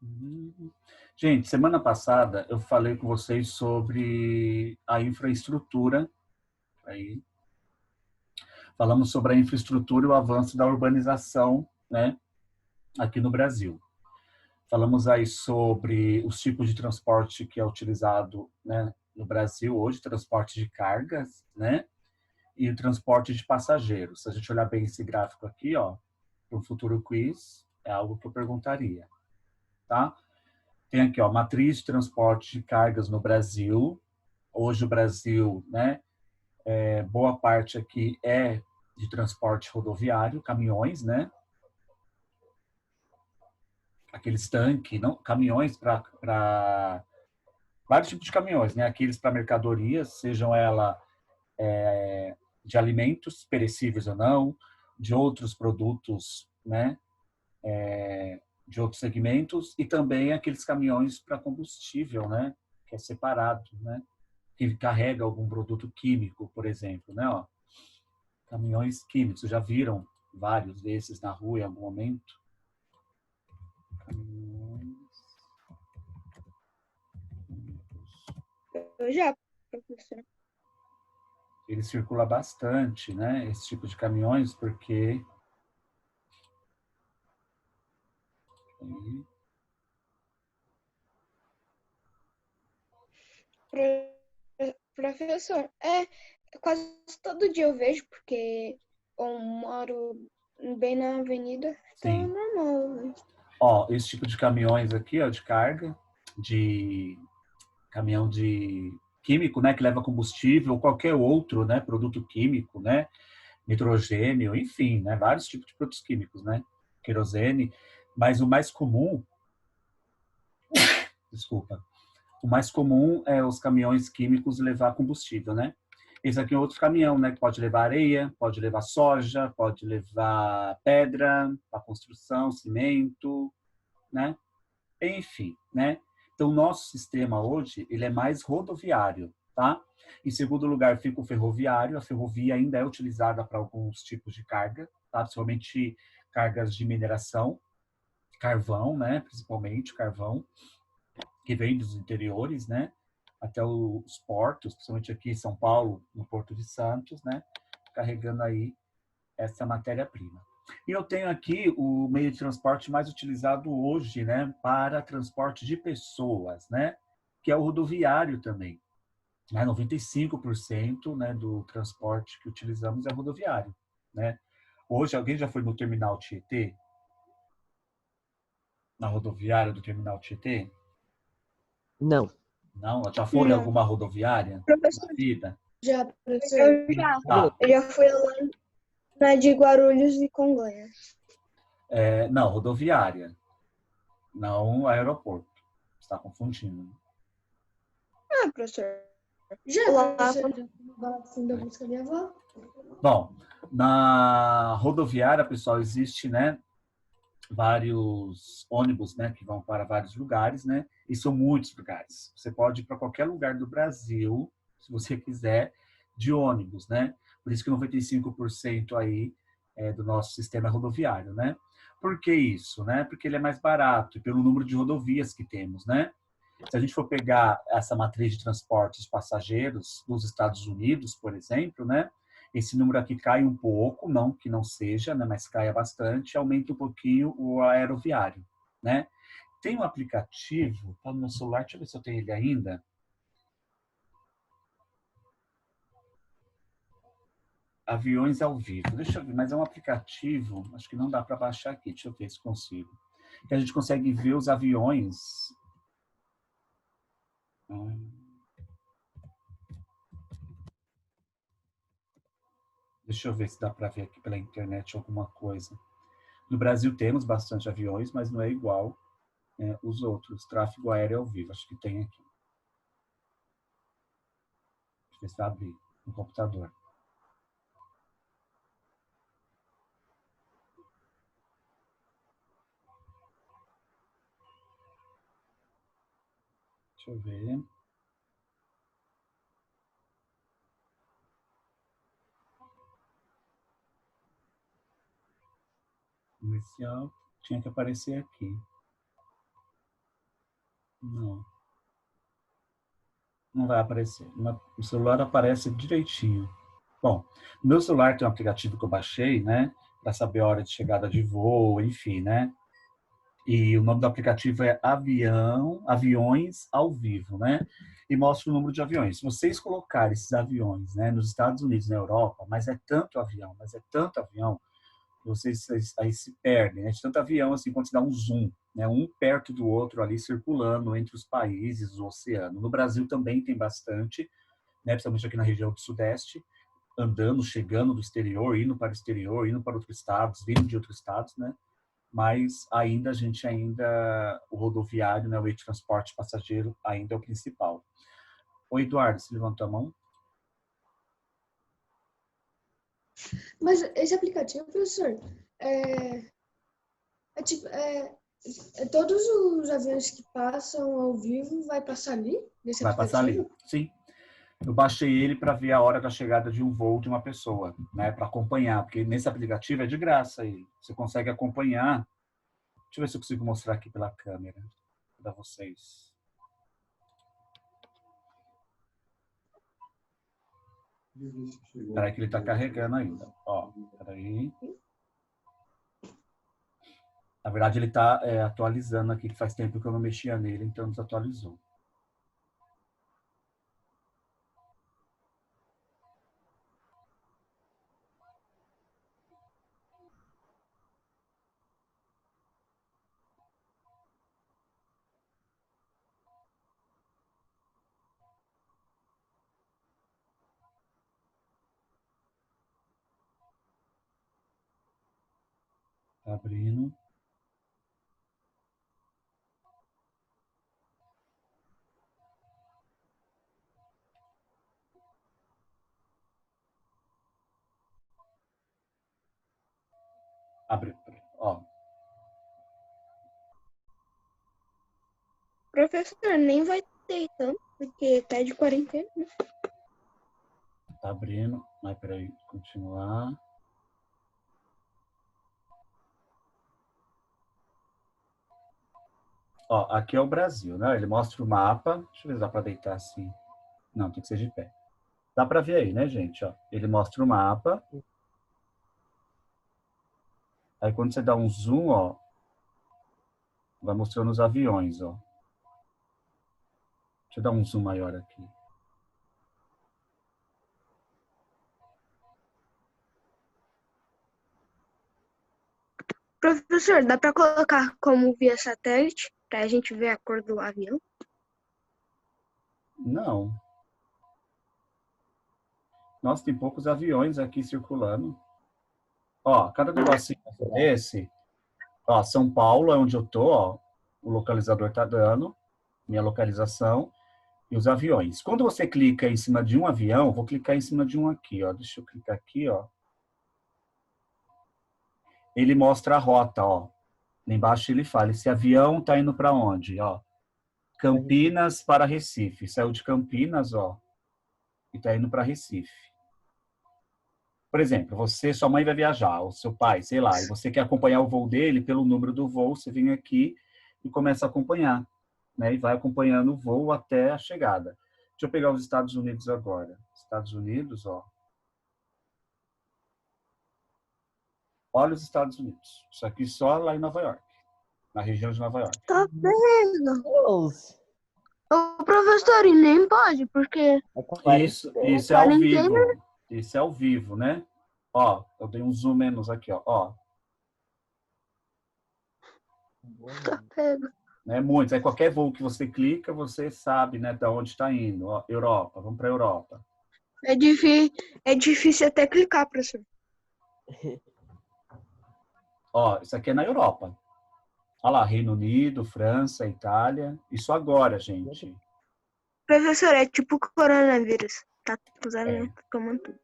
Uhum. Gente, semana passada eu falei com vocês sobre a infraestrutura. Aí, falamos sobre a infraestrutura e o avanço da urbanização, né, aqui no Brasil. Falamos aí sobre os tipos de transporte que é utilizado, né, no Brasil hoje, transporte de cargas, né, e o transporte de passageiros. Se a gente olhar bem esse gráfico aqui, ó, para o futuro quiz, é algo que eu perguntaria, tá? Tem aqui, ó, matriz de transporte de cargas no Brasil. Hoje o Brasil, né, boa parte aqui é de transporte rodoviário, caminhões, né? Aqueles tanques, não, caminhões para vários tipos de caminhões, né? Aqueles para mercadorias, sejam ela de alimentos perecíveis ou não, de outros produtos, né? De outros segmentos e também aqueles caminhões para combustível, né? Que é separado, né? Que carrega algum produto químico, por exemplo, né? Ó, caminhões químicos, vocês já viram vários desses na rua em algum momento? Caminhões químicos. Eu já, professor. Ele circula bastante, né? Esse tipo de caminhões, porque Professor, quase todo dia eu vejo, porque eu moro bem na avenida, então é sim. normal, né? Ó, esse tipo de caminhões aqui, ó, de carga, de caminhão de químico, né, que leva combustível ou qualquer outro, né, produto químico, né, nitrogênio, enfim, né, vários tipos de produtos químicos, né, querosene, mas o mais comum, desculpa, o mais comum é os caminhões químicos levar combustível, né? Esse aqui é outro caminhão, né, que pode levar areia, pode levar soja, pode levar pedra para construção, cimento, né? Enfim, né? Então, o nosso sistema hoje, ele é mais rodoviário, tá? Em segundo lugar, fica o ferroviário. A ferrovia ainda é utilizada para alguns tipos de carga, tá? Principalmente cargas de mineração, carvão, né? Principalmente carvão, que vem dos interiores, né? Até os portos, principalmente aqui em São Paulo, no Porto de Santos, né? Carregando aí essa matéria-prima. E eu tenho aqui o meio de transporte mais utilizado hoje, né, para transporte de pessoas, né, que é o rodoviário também. 95%, né, do transporte que utilizamos é rodoviário, né? Hoje, alguém já foi no terminal Tietê? Na rodoviária do terminal Tietê? Não. Não? Já foram em Não. alguma rodoviária na Professor, vida? já, professor? Eu já. Tá. Eu já fui lá na de Guarulhos e Congonhas. Não, rodoviária. Não aeroporto. Você está confundindo. Ah, professor. Já, Lá, professor, assim da música da minha avó. Bom, na rodoviária, pessoal, existe, né, vários ônibus, né, que vão para vários lugares, né, e são muitos lugares. Você pode ir para qualquer lugar do Brasil, se você quiser, de ônibus, né? Por isso que 95% aí do nosso sistema é rodoviário, né? Por que isso, né? Porque ele é mais barato e pelo número de rodovias que temos, né? Se a gente for pegar essa matriz de transportes de passageiros dos Estados Unidos, por exemplo, né? Esse número aqui cai um pouco, não que não seja, né? Mas cai bastante, aumenta um pouquinho o aeroviário, né? Tem um aplicativo, tá no meu celular, deixa eu ver se eu tenho ele ainda. Aviões ao vivo. Deixa eu ver, mas é um aplicativo, acho que não dá para baixar aqui, deixa eu ver se consigo. Que a gente consegue ver os aviões. Deixa eu ver se dá para ver aqui pela internet alguma coisa. No Brasil temos bastante aviões, mas não é igual os outros. Tráfego aéreo ao vivo, acho que tem aqui. Deixa eu ver se vai abrir no computador. Deixa eu ver. Comercial. Tinha que aparecer aqui. Não. Não vai aparecer. No celular aparece direitinho. Bom, no meu celular tem um aplicativo que eu baixei, né? Para saber a hora de chegada de voo, enfim, né? E o nome do aplicativo é Aviões ao Vivo, né? E mostra o número de aviões. Se vocês colocarem esses aviões, né, nos Estados Unidos, na Europa, mas é tanto avião, vocês aí se perdem, né? De tanto avião, assim, quando você dá um zoom, né? Um perto do outro ali, circulando entre os países, o oceano. No Brasil também tem bastante, né? Principalmente aqui na região do Sudeste, andando, chegando do exterior, indo para o exterior, indo para outros estados, vindo de outros estados, né? Mas ainda o rodoviário, né, o meio de transporte passageiro ainda é o principal. Oi, Eduardo, você levantou a mão? Mas esse aplicativo, professor, tipo, todos os aviões que passam ao vivo vai passar ali, nesse Vai passar ali, aplicativo? sim. Eu baixei ele para ver a hora da chegada de um voo de uma pessoa, né, para acompanhar, porque nesse aplicativo é de graça e você consegue acompanhar. Deixa eu ver se eu consigo mostrar aqui pela câmera para vocês. Espera aí que ele está carregando ainda. Ó, peraí. Na verdade, ele está atualizando aqui, que faz tempo que eu não mexia nele, então desatualizou. Tá abrindo. Abriu. Ó, Professor, nem vai ter tanto, porque tá de quarentena, né? tá abrindo. Mas peraí, continuar. Ó, aqui é o Brasil, né? Ele mostra o mapa. Deixa eu ver se dá para deitar assim. Não, tem que ser de pé. Dá para ver aí, né, gente? Ó, ele mostra o mapa. Aí quando você dá um zoom, ó, vai mostrando os aviões, ó. Deixa eu dar um zoom maior aqui. Professor, dá para colocar como via satélite, para a gente ver a cor do avião? Não. Nossa, tem poucos aviões aqui circulando. Ó, cada negocinho desse, ó, São Paulo é onde eu tô, ó. O localizador tá dando, minha localização. E os aviões. Quando você clica em cima de um avião, vou clicar em cima de um aqui, ó. Deixa eu clicar aqui, ó. Ele mostra a rota, ó. Lá embaixo ele fala, esse avião tá indo para onde, ó? Campinas para Recife. Saiu de Campinas, ó, e tá indo para Recife. Por exemplo, sua mãe vai viajar, ou seu pai, sei lá, e você quer acompanhar o voo dele, pelo número do voo, você vem aqui e começa a acompanhar, né? E vai acompanhando o voo até a chegada. Deixa eu pegar os Estados Unidos agora. Estados Unidos, ó. Olha os Estados Unidos. Isso aqui só lá em Nova York, na região de Nova York. Tá vendo? Deus. Ô, professor, e nem pode, porque Isso é ao vivo. Isso é ao vivo, né? Ó, eu dei um zoom menos aqui, ó. tá pego. Né, muitos. Aí qualquer voo que você clica, você sabe, né, da onde está indo. Ó, Europa, vamos para a Europa. É difícil até clicar, professor. Ó, isso aqui é na Europa. Olha lá, Reino Unido, França, Itália. Isso agora, gente. Professor, é tipo coronavírus. Tá os aviões tomando tudo.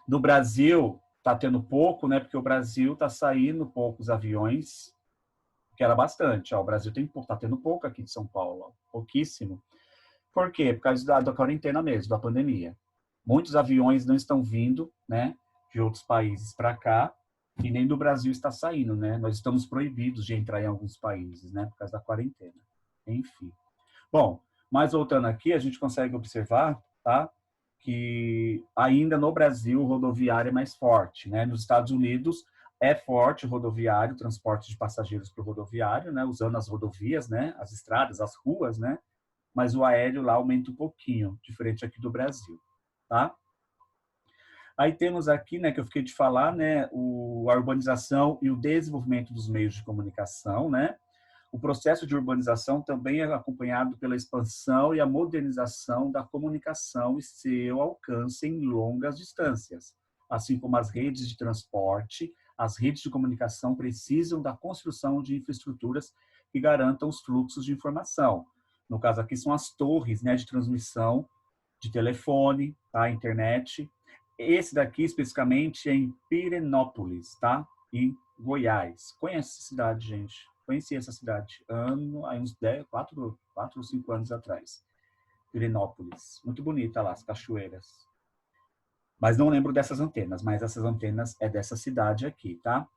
No Brasil, tá tendo pouco, né? Porque o Brasil tá saindo poucos aviões, que era bastante. Ó, o Brasil tá tendo pouco aqui de São Paulo, ó, pouquíssimo. Por quê? Por causa da quarentena mesmo, da pandemia. Muitos aviões não estão vindo, né, de outros países para cá, E nem do Brasil está saindo, né? Nós estamos proibidos de entrar em alguns países, né? Por causa da quarentena. Enfim. Bom, mas voltando aqui, a gente consegue observar, tá? Que ainda no Brasil o rodoviário é mais forte, né? Nos Estados Unidos é forte o rodoviário, o transporte de passageiros por rodoviário, né? Usando as rodovias, né? As estradas, as ruas, né? Mas o aéreo lá aumenta um pouquinho, diferente aqui do Brasil, tá? Aí temos aqui, né, que eu fiquei de falar, né, a urbanização e o desenvolvimento dos meios de comunicação, né? O processo de urbanização também é acompanhado pela expansão e a modernização da comunicação e seu alcance em longas distâncias, assim como as redes de transporte, as redes de comunicação precisam da construção de infraestruturas que garantam os fluxos de informação. No caso aqui são as torres, né, de transmissão de telefone, tá, internet. Esse daqui especificamente é em Pirenópolis, tá? Em Goiás. Conhece essa cidade, gente? Conheci essa cidade aí uns 4 ou 5 anos atrás. Pirenópolis. Muito bonita lá, as cachoeiras. Mas não lembro dessas antenas, mas essas antenas é dessa cidade aqui, tá?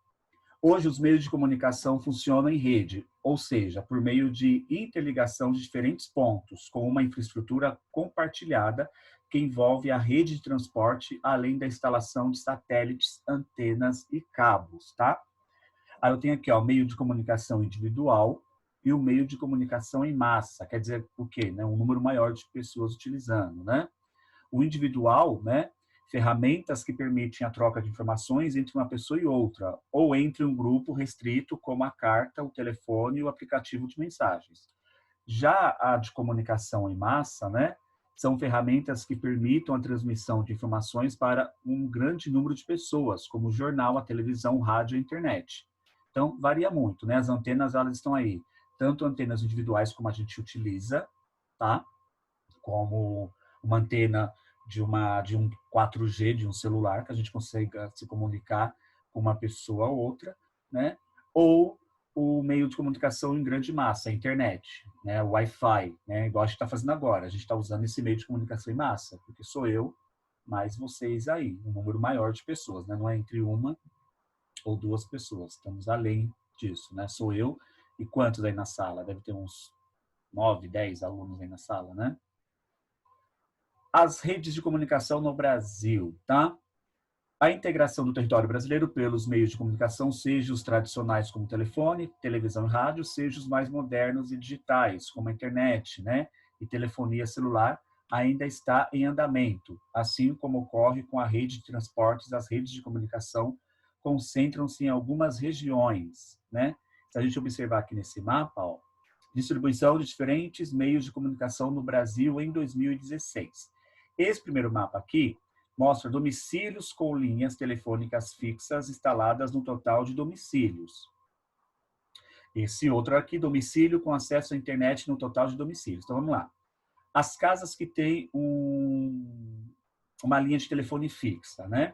Hoje os meios de comunicação funcionam em rede, ou seja, por meio de interligação de diferentes pontos, com uma infraestrutura compartilhada que envolve a rede de transporte, além da instalação de satélites, antenas e cabos, tá? Aí eu tenho aqui, ó, meio de comunicação individual e o meio de comunicação em massa, quer dizer o quê? Né? Um número maior de pessoas utilizando, né? O individual, né? Ferramentas que permitem a troca de informações entre uma pessoa e outra, ou entre um grupo restrito, como a carta, o telefone e o aplicativo de mensagens. Já a de comunicação em massa, né? São ferramentas que permitam a transmissão de informações para um grande número de pessoas, como o jornal, a televisão, o rádio e a internet. Então, varia muito, né? As antenas, elas estão aí, tanto antenas individuais como a gente utiliza, tá? Como uma antena de um 4G, de um celular, que a gente consiga se comunicar com uma pessoa ou outra, né? Ou o meio de comunicação em grande massa, a internet, né? O Wi-Fi, né? Igual a gente está fazendo agora. A gente está usando esse meio de comunicação em massa, porque sou eu, mais vocês aí, um número maior de pessoas, né? Não é entre uma ou duas pessoas. Estamos além disso, né? Sou eu e quantos aí na sala? Deve ter uns 9, 10 alunos aí na sala, né? As redes de comunicação no Brasil, tá? A integração do território brasileiro pelos meios de comunicação, seja os tradicionais como telefone, televisão e rádio, seja os mais modernos e digitais, como a internet, né? E telefonia celular, ainda está em andamento, assim como ocorre com a rede de transportes, as redes de comunicação concentram-se em algumas regiões, né? Se a gente observar aqui nesse mapa, ó, distribuição de diferentes meios de comunicação no Brasil em 2016. Esse primeiro mapa aqui mostra domicílios com linhas telefônicas fixas instaladas no total de domicílios. Esse outro aqui, domicílio com acesso à internet no total de domicílios. Então, vamos lá. As casas que têm uma linha de telefone fixa, né?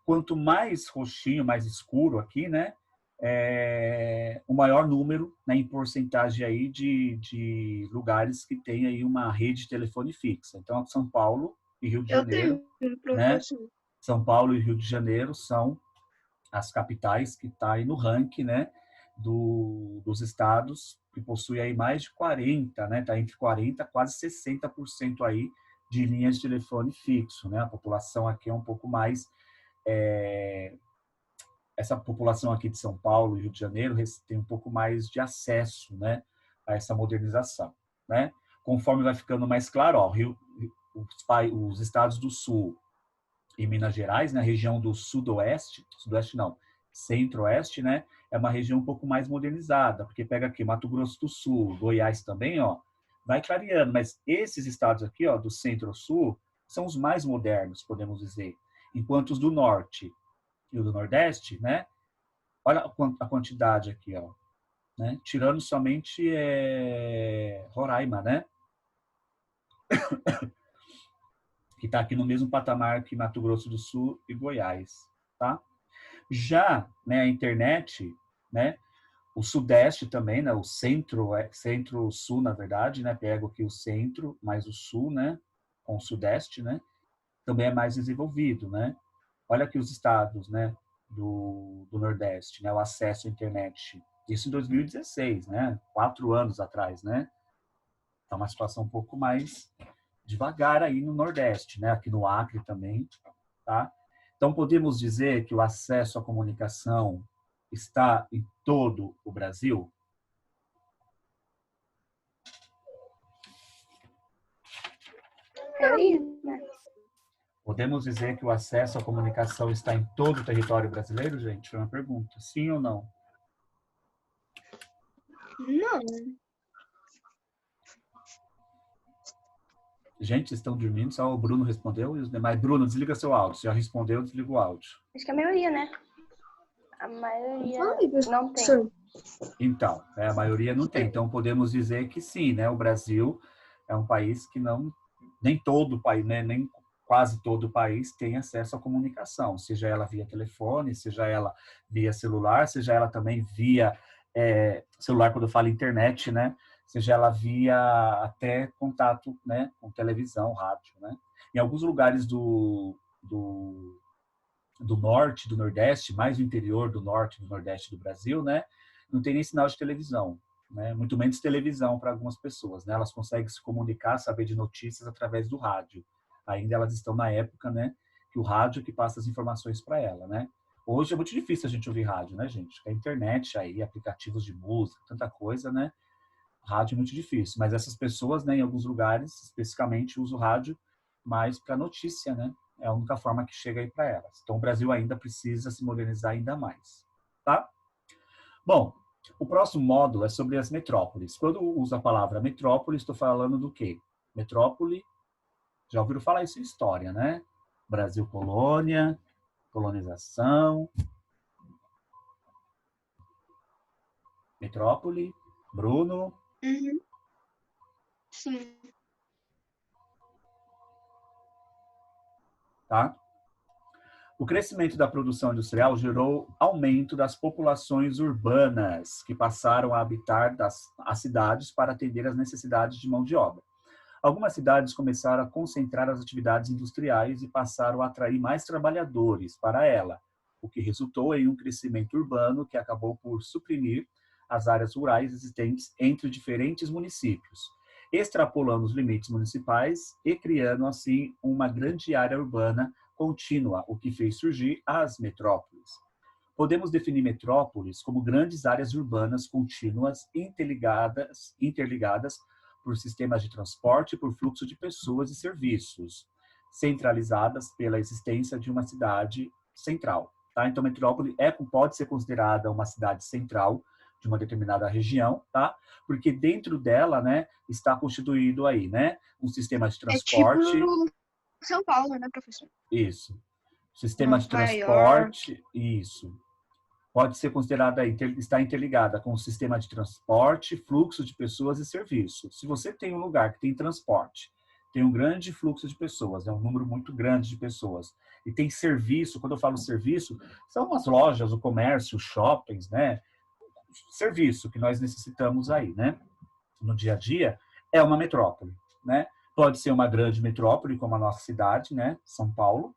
Quanto mais roxinho, mais escuro aqui, né? O maior número, né, em porcentagem aí de lugares que tem aí uma rede de telefone fixa. Então, São Paulo e Rio de Janeiro, né? São Paulo e Rio de Janeiro são as capitais que estão aí no ranking, né, dos estados que possuem aí mais de 40, né? Está entre 40 quase 60% aí de linhas de telefone fixo, né? A população aqui é um pouco mais essa população aqui de São Paulo e Rio de Janeiro tem um pouco mais de acesso, né, a essa modernização, né? Conforme vai ficando mais claro, ó, os estados do Sul e Minas Gerais, na região do Sudoeste não, Centro-Oeste, né, é uma região um pouco mais modernizada, porque pega aqui Mato Grosso do Sul, Goiás também, ó, vai clareando, mas esses estados aqui, ó, do Centro-Sul, são os mais modernos, podemos dizer, enquanto os do Norte e o do Nordeste, né? Olha a quantidade aqui, ó, né? Tirando somente Roraima, né? Que está aqui no mesmo patamar que Mato Grosso do Sul e Goiás, tá? Já, né, a internet, né? O Sudeste também, né? O Centro-Sul, na verdade, né? Pego aqui o Centro, mais o Sul, né? Com o Sudeste, né? Também é mais desenvolvido, né? Olha aqui os estados, né? do Nordeste, né? O acesso à internet. Isso em 2016, né? 4 anos atrás, né? Tá uma situação um pouco mais devagar aí no Nordeste, né? Aqui no Acre também, tá? Então, podemos dizer que o acesso à comunicação está em todo o Brasil? Né? Podemos dizer que o acesso à comunicação está em todo o território brasileiro, gente? Foi uma pergunta. Sim ou não? Não. Gente, vocês estão dormindo? Só o Bruno respondeu e os demais. Bruno, desliga seu áudio. Se já respondeu, desliga o áudio. Acho que a maioria, né? A maioria não tem. Professor. Então, a maioria não tem. Então, podemos dizer que sim, né? O Brasil é um país que não... Nem todo o país, né? Nem quase todo o país tem acesso à comunicação. Seja ela via telefone, seja ela via celular, seja ela também via celular, quando eu falo internet, né? Seja ela via até contato, né? Com televisão, rádio, né? Em alguns lugares do norte, do nordeste, mais do interior do norte e do nordeste do Brasil, né? Não tem nem sinal de televisão, né? Muito menos televisão para algumas pessoas, né? Elas conseguem se comunicar, saber de notícias através do rádio. Ainda elas estão na época, né? Que o rádio que passa as informações para ela, né? Hoje é muito difícil a gente ouvir rádio, né, gente? A internet aí, aplicativos de música, tanta coisa, né? Rádio é muito difícil, mas essas pessoas, né, em alguns lugares, especificamente, usam o rádio mais para notícia, né? É a única forma que chega aí para elas. Então, o Brasil ainda precisa se modernizar ainda mais, tá? Bom, o próximo módulo é sobre as metrópoles. Quando eu uso a palavra metrópole, estou falando do quê? Metrópole, já ouviram falar isso em história, né? Brasil colônia, colonização. Metrópole, Bruno. Uhum. Sim. Tá? O crescimento da produção industrial gerou aumento das populações urbanas, que passaram a habitar as cidades para atender às necessidades de mão de obra. Algumas cidades começaram a concentrar as atividades industriais e passaram a atrair mais trabalhadores para ela, o que resultou em um crescimento urbano que acabou por suprimir as áreas rurais existentes entre diferentes municípios, extrapolando os limites municipais e criando, assim, uma grande área urbana contínua, o que fez surgir as metrópoles. Podemos definir metrópoles como grandes áreas urbanas contínuas interligadas por sistemas de transporte e por fluxo de pessoas e serviços, centralizadas pela existência de uma cidade central. Tá? Então, metrópole pode ser considerada uma cidade central de uma determinada região, tá? Porque dentro dela, né, está constituído aí, né, um sistema de transporte. É tipo São Paulo, né, professor? Isso. Sistema de Nova transporte, isso. Pode ser considerada, está interligada com o sistema de transporte, fluxo de pessoas e serviços. Se você tem um lugar que tem transporte, tem um grande fluxo de pessoas, é um número muito grande de pessoas, e tem serviço, quando eu falo serviço, são as lojas, o comércio, os shoppings, né? Serviço que nós necessitamos aí, né? No dia a dia, é uma metrópole, né? Pode ser uma grande metrópole, como a nossa cidade, né? São Paulo.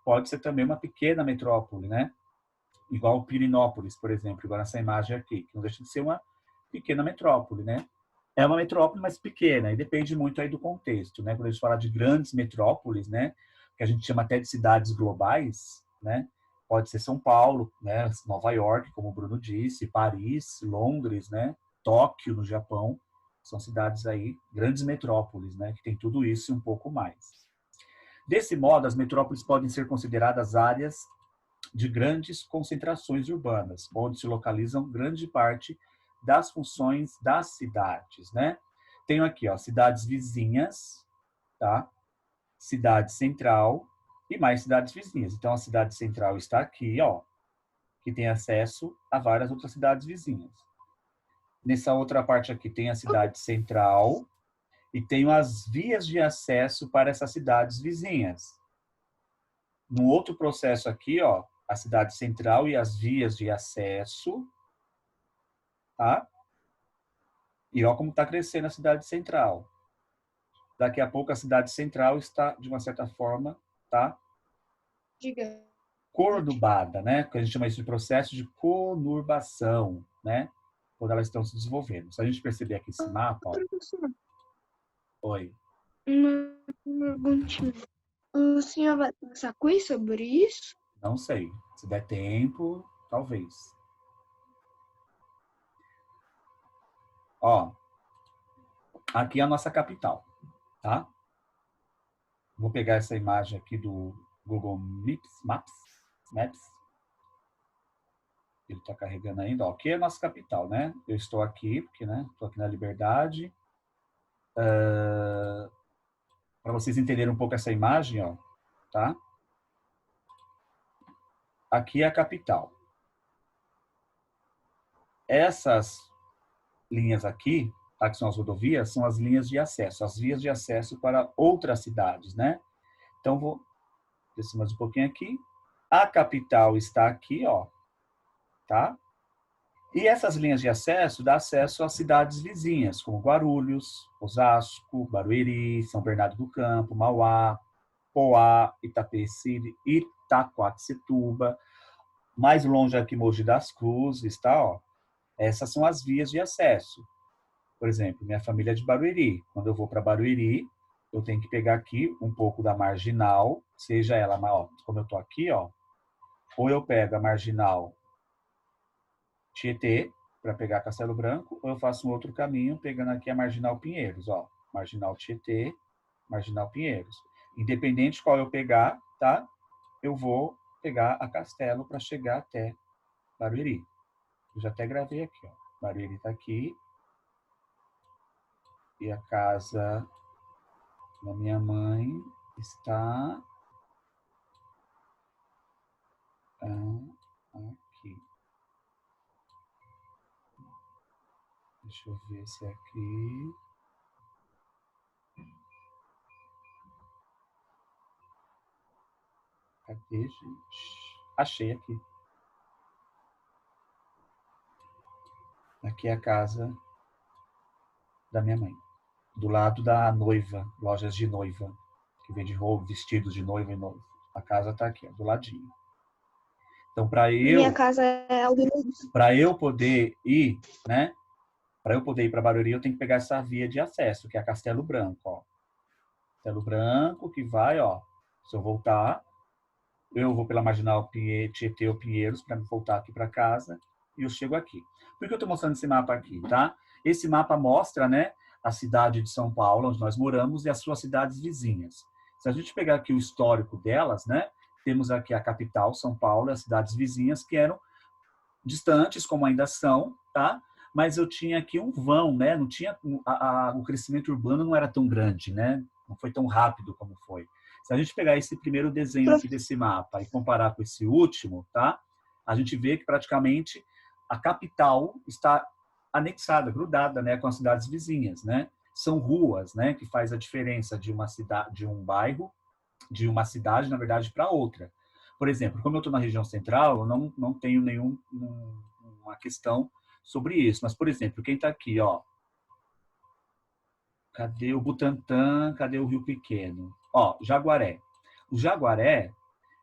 Pode ser também uma pequena metrópole, né? Igual Pirinópolis, por exemplo, igual nessa imagem aqui, que não deixa de ser uma pequena metrópole, né? É uma metrópole, mas pequena, e depende muito aí do contexto, né? Quando a gente fala de grandes metrópoles, né? Que a gente chama até de cidades globais, né? Pode ser São Paulo, né? Nova York, como o Bruno disse, Paris, Londres, né? Tóquio, no Japão, são cidades aí, grandes metrópoles, né? Que tem tudo isso e um pouco mais. Desse modo, as metrópoles podem ser consideradas áreas de grandes concentrações urbanas, onde se localizam grande parte das funções das cidades, né? Tenho aqui, ó, cidades vizinhas, tá? Cidade central e mais cidades vizinhas. Então, a cidade central está aqui, ó, que tem acesso a várias outras cidades vizinhas. Nessa outra parte aqui tem a cidade central e tenho as vias de acesso para essas cidades vizinhas. No outro processo aqui, ó, a cidade central e as vias de acesso, tá? E ó como está crescendo a cidade central. Daqui a pouco a cidade central está, de uma certa forma, tá? Diga. conurbada, né? Que a gente chama isso de processo de conurbação, né? Quando elas estão se desenvolvendo. Se a gente perceber aqui esse mapa, ó. Professor, Oi. uma perguntinha. O senhor vai passar quiz sobre isso? Não sei. Se der tempo, talvez. Ó, aqui é a nossa capital, tá? Vou pegar essa imagem aqui do Google Maps. Ele está carregando ainda. Ó, aqui é a nossa capital, né? Eu estou aqui, porque, né? Estou aqui na Liberdade. Para vocês entenderem um pouco essa imagem, ó, tá? Aqui é a capital. Essas linhas aqui, tá, que são as rodovias, são as linhas de acesso, as vias de acesso para outras cidades, né? Então, vou descer mais um pouquinho aqui. A capital está aqui, ó, tá? E essas linhas de acesso dão acesso às cidades vizinhas, como Guarulhos, Osasco, Barueri, São Bernardo do Campo, Mauá, Poá, Itapecerica, Itacoaticetuba. Mais longe aqui, Mogi das Cruzes, tá? Ó. Essas são as vias de acesso. Por exemplo, minha família é de Barueri. Quando eu vou para Barueri, eu tenho que pegar aqui um pouco da marginal, seja ela, ó, como eu estou aqui, ó, ou eu pego a marginal Tietê, para pegar Castelo Branco, ou eu faço um outro caminho, pegando aqui a marginal Pinheiros, ó, marginal Tietê, marginal Pinheiros. Independente de qual eu pegar, tá? Eu vou pegar a Castelo para chegar até Barueri. Eu já até gravei aqui, ó. Barueri está aqui. E a casa da minha mãe está aqui. Deixa eu ver se é aqui. Cadê, gente? Achei aqui. Aqui é a casa da minha mãe. Do lado da noiva, lojas de noiva, que vende roupa, vestidos de noiva e noivo. A casa está aqui, ó, do ladinho. Então, Minha casa é para eu poder ir, né? Para eu poder ir para Barueri, eu tenho que pegar essa via de acesso, que é a Castelo Branco, ó. Castelo Branco, que vai, ó. Se eu voltar, eu vou pela Marginal Tietê ou Pinheiros para me voltar aqui para casa e eu chego aqui. Por que eu estou mostrando esse mapa aqui, tá? Esse mapa mostra, né, a cidade de São Paulo, onde nós moramos, e as suas cidades vizinhas. Se a gente pegar aqui o histórico delas, né, temos aqui a capital, São Paulo, e as cidades vizinhas que eram distantes, como ainda são, tá? Mas eu tinha aqui um vão, né? Não tinha o crescimento urbano não era tão grande, né? Não foi tão rápido como foi. Se a gente pegar esse primeiro desenho aqui desse mapa e comparar com esse último, tá? A gente vê que praticamente a capital está anexada, grudada, né, com as cidades vizinhas, né? São ruas, né, que faz a diferença de uma cidade, de um bairro, de uma cidade, na verdade, para outra. Por exemplo, como eu estou na região central, eu não tenho uma questão sobre isso. Mas, por exemplo, quem está aqui, ó, cadê o Butantã? Cadê o Rio Pequeno? Ó, Jaguaré. O Jaguaré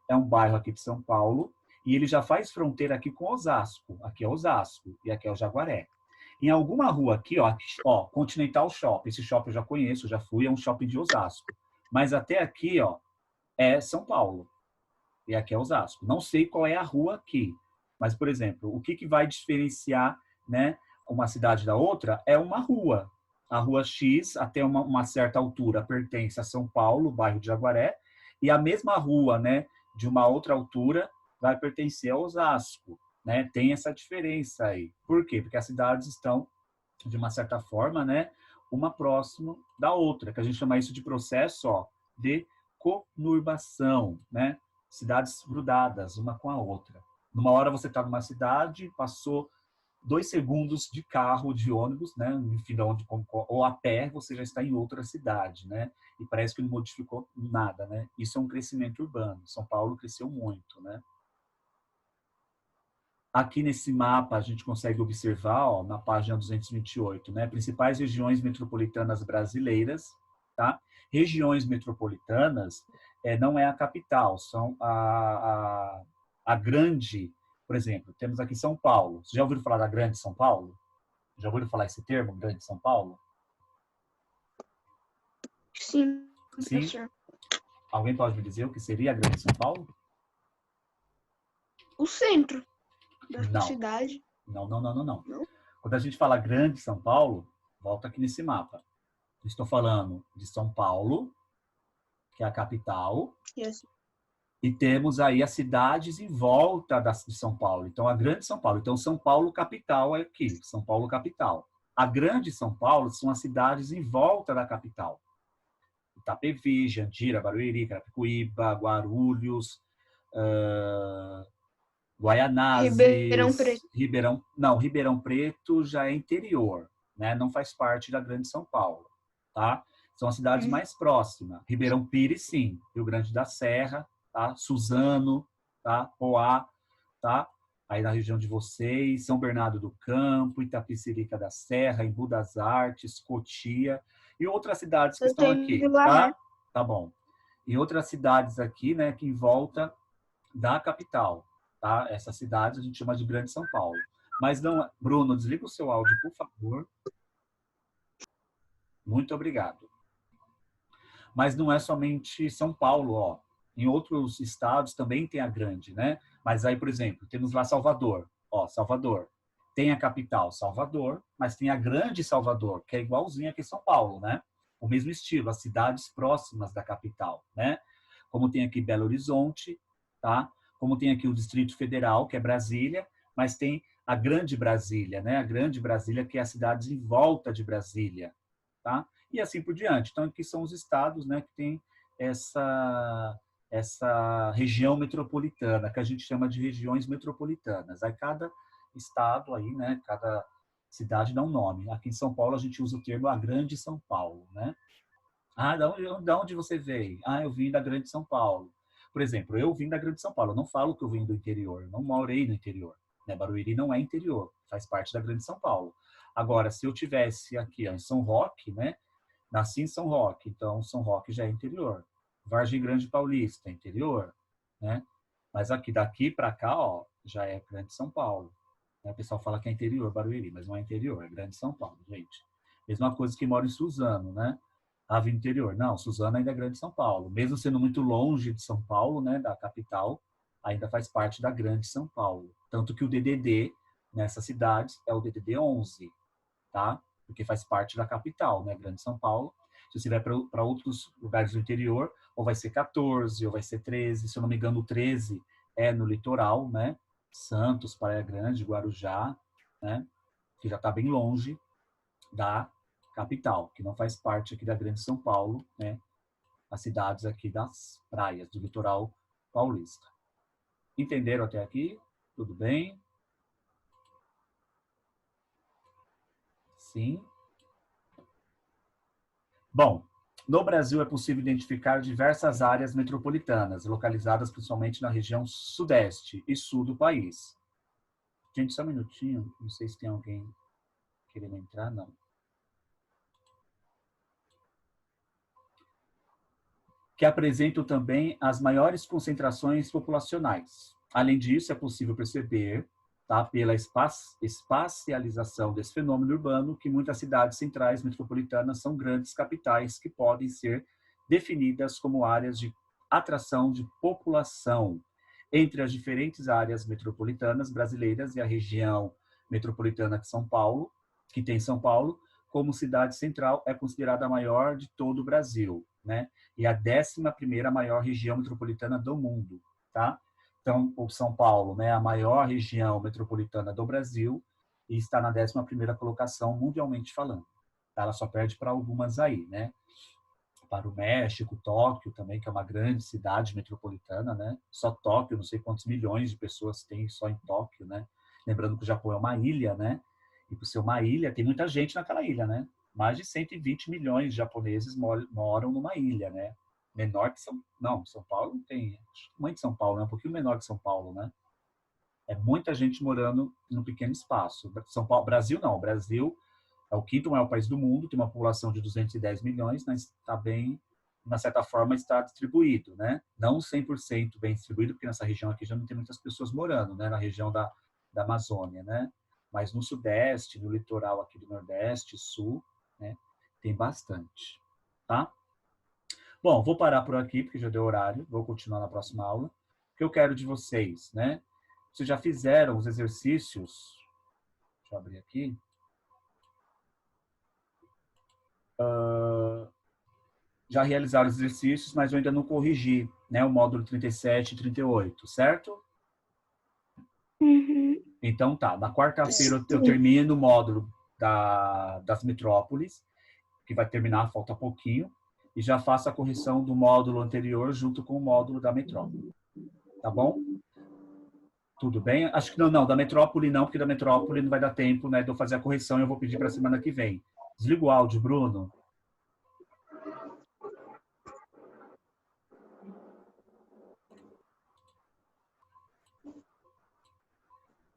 é um bairro aqui de São Paulo e ele já faz fronteira aqui com Osasco. Aqui é Osasco e aqui é o Jaguaré. Em alguma rua aqui, ó, Continental Shopping. Esse shopping eu já conheço, já fui, é um shopping de Osasco. Mas até aqui, ó, é São Paulo. E aqui é Osasco. Não sei qual é a rua aqui. Mas, por exemplo, o que vai diferenciar, né, uma cidade da outra é uma rua. A rua X, até uma certa altura, pertence a São Paulo, bairro de Jaguaré, e a mesma rua, né, de uma outra altura, vai pertencer a Osasco. Né? Tem essa diferença aí. Por quê? Porque as cidades estão, de uma certa forma, né, uma próxima da outra, que a gente chama isso de processo, ó, de conurbação, né? Cidades grudadas, uma com a outra. Numa hora você está numa cidade, passou 2 segundos de carro, de ônibus, né? Enfim, ou a pé, você já está em outra cidade, né? E parece que não modificou nada, né? Isso é um crescimento urbano. São Paulo cresceu muito, né? Aqui nesse mapa a gente consegue observar, ó, na página 228, né? Principais regiões metropolitanas brasileiras, tá? Regiões metropolitanas não é a capital, são A grande, por exemplo, temos aqui São Paulo. Você já ouviu falar da Grande São Paulo? Já ouviu falar esse termo, Grande São Paulo? Sim, Sim. professor. Alguém pode me dizer o que seria a Grande São Paulo? O centro da Não. cidade. Não, não, não, não, não. Não? Quando a gente fala Grande São Paulo, volta aqui nesse mapa. Estou falando de São Paulo, que é a capital, Yes. e temos aí as cidades em volta de São Paulo. Então, a Grande São Paulo. Então, São Paulo capital é aqui, São Paulo capital. A Grande São Paulo são as cidades em volta da capital. Itapevi, Jandira, Barueri, Carapicuíba, Guarulhos, Guaianazes, Ribeirão Preto. Ribeirão Preto já é interior, né? Não faz parte da Grande São Paulo, tá? São as cidades mais próximas. Ribeirão Pires, sim. Rio Grande da Serra, tá? Suzano, tá? Poá, tá? Aí na região de vocês, São Bernardo do Campo, Itapecerica da Serra, Embu das Artes, Cotia e outras cidades que Eu estão tenho aqui, Vila tá? Ré. Tá bom. E outras cidades aqui, né, que em volta da capital, tá? Essas cidades a gente chama de Grande São Paulo. Mas não, Bruno, desliga o seu áudio, por favor. Muito obrigado. Mas não é somente São Paulo, ó. Em outros estados também tem a grande, né? Mas aí, por exemplo, temos lá Salvador. Ó, Salvador. Tem a capital, Salvador, mas tem a grande Salvador, que é igualzinha aqui em São Paulo, né? O mesmo estilo, as cidades próximas da capital, né? Como tem aqui Belo Horizonte, tá? Como tem aqui o Distrito Federal, que é Brasília, mas tem a Grande Brasília, né? A Grande Brasília, que é as cidades em volta de Brasília, tá? E assim por diante. Então, aqui são os estados, né, que tem essa região metropolitana, que a gente chama de regiões metropolitanas. Aí cada estado aí, né, cada cidade dá um nome. Aqui em São Paulo a gente usa o termo a Grande São Paulo, né? Ah, da onde você veio? Ah, eu vim da Grande São Paulo. Por exemplo, eu vim da Grande São Paulo. Eu não falo que eu vim do interior, eu não morei no interior. Né? Barueri não é interior, faz parte da Grande São Paulo. Agora, se eu tivesse aqui ó, em São Roque, né? Nasci em São Roque, então São Roque já é interior. Vargem Grande Paulista, interior, né? Mas aqui daqui para cá, ó, já é Grande São Paulo. O pessoal fala que é interior, Barueri, mas não é interior, é Grande São Paulo, gente. Mesma coisa que mora em Suzano, né? Ave interior. Não, Suzano ainda é Grande São Paulo. Mesmo sendo muito longe de São Paulo, né, da capital, ainda faz parte da Grande São Paulo. Tanto que o DDD nessas cidades é o DDD 11, tá? Porque faz parte da capital, né, Grande São Paulo. Se você vai para outros lugares do interior, ou vai ser 14, ou vai ser 13. Se eu não me engano, o 13 é no litoral, né? Santos, Praia Grande, Guarujá, né? Que já está bem longe da capital, que não faz parte aqui da Grande São Paulo, né? As cidades aqui das praias do litoral paulista. Entenderam até aqui? Tudo bem? Sim. Bom, no Brasil é possível identificar diversas áreas metropolitanas, localizadas principalmente na região sudeste e sul do país. Gente, só um minutinho, não sei se tem alguém querendo entrar, não. Que apresentam também as maiores concentrações populacionais. Além disso, é possível perceber, tá, pela espacialização desse fenômeno urbano, que muitas cidades centrais metropolitanas são grandes capitais que podem ser definidas como áreas de atração de população entre as diferentes áreas metropolitanas brasileiras e a região metropolitana de São Paulo, que tem São Paulo, como cidade central, é considerada a maior de todo o Brasil, né? E a 11ª maior região metropolitana do mundo, tá? Então, o São Paulo, né, a maior região metropolitana do Brasil e está na 11ª colocação mundialmente falando. Tá? Ela só perde para algumas aí, né? Para o México, Tóquio também, que é uma grande cidade metropolitana, né? Só Tóquio, não sei quantos milhões de pessoas tem só em Tóquio, né? Lembrando que o Japão é uma ilha, né? E por ser uma ilha, tem muita gente naquela ilha, né? Mais de 120 milhões de japoneses moram numa ilha, né? Menor que São Paulo não tem, tamanho de São Paulo, é um pouquinho menor que São Paulo, né? É muita gente morando num pequeno espaço. São Paulo, Brasil não, o Brasil é o 5º maior país do mundo, tem uma população de 210 milhões, mas está bem uma certa forma, está distribuído, né? Não 100% bem distribuído, porque nessa região aqui já não tem muitas pessoas morando, né? Na região da Amazônia, né? Mas no Sudeste, no litoral aqui do Nordeste, Sul, né? Tem bastante, tá? Bom, vou parar por aqui, porque já deu horário. Vou continuar na próxima aula. O que eu quero de vocês, né? Vocês já fizeram os exercícios? Deixa eu abrir aqui. Já realizaram os exercícios, mas eu ainda não corrigi, né? O módulo 37 e 38, certo? Uhum. Então tá, na quarta-feira eu termino o módulo das metrópoles, que vai terminar, falta pouquinho, e já faço a correção do módulo anterior junto com o módulo da metrópole. Tá bom? Tudo bem? Acho que não, da metrópole não, porque da metrópole não vai dar tempo, né, de eu fazer a correção e eu vou pedir para a semana que vem. Desliga o áudio, Bruno.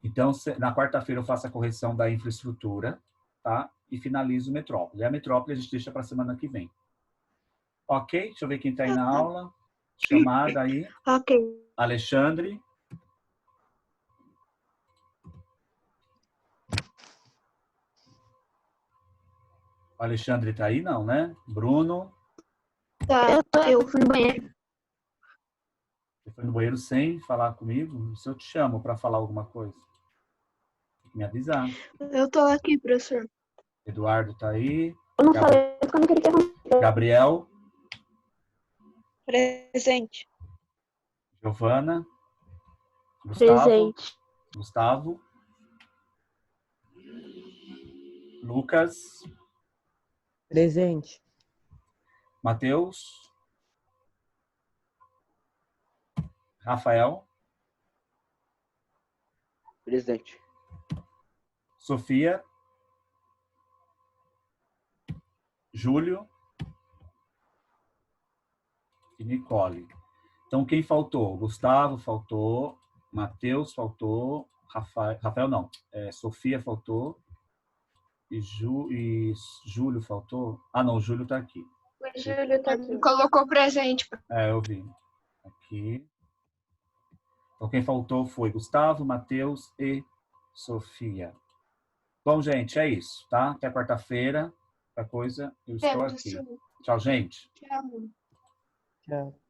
Então, na quarta-feira eu faço a correção da infraestrutura, tá? E finalizo o metrópole. A metrópole a gente deixa para a semana que vem. Ok? Deixa eu ver quem está aí na aula. Chamada aí. Ok. Alexandre. O Alexandre está aí, não, né? Bruno. Tá, eu fui no banheiro. Você foi no banheiro sem falar comigo? Se eu te chamo para falar alguma coisa, tem que me avisar. Eu tô aqui, professor. Eduardo está aí. Eu não falei porque eu não queria interromper. Gabriel. Presente. Giovana. Gustavo. Presente. Gustavo. Lucas. Presente. Matheus. Rafael. Presente. Sofia. Júlio. E Nicole. Então, quem faltou? Gustavo faltou. Matheus faltou. Rafael não. Sofia faltou. E Júlio faltou. Ah, não, o Júlio está aqui. O Júlio tá aqui. Colocou presente. Eu vi. Aqui. Então, quem faltou foi Gustavo, Matheus e Sofia. Bom, gente, é isso, tá? Até quarta-feira. Qualquer coisa, eu estou aqui. Tchau, gente. Tchau. Tchau.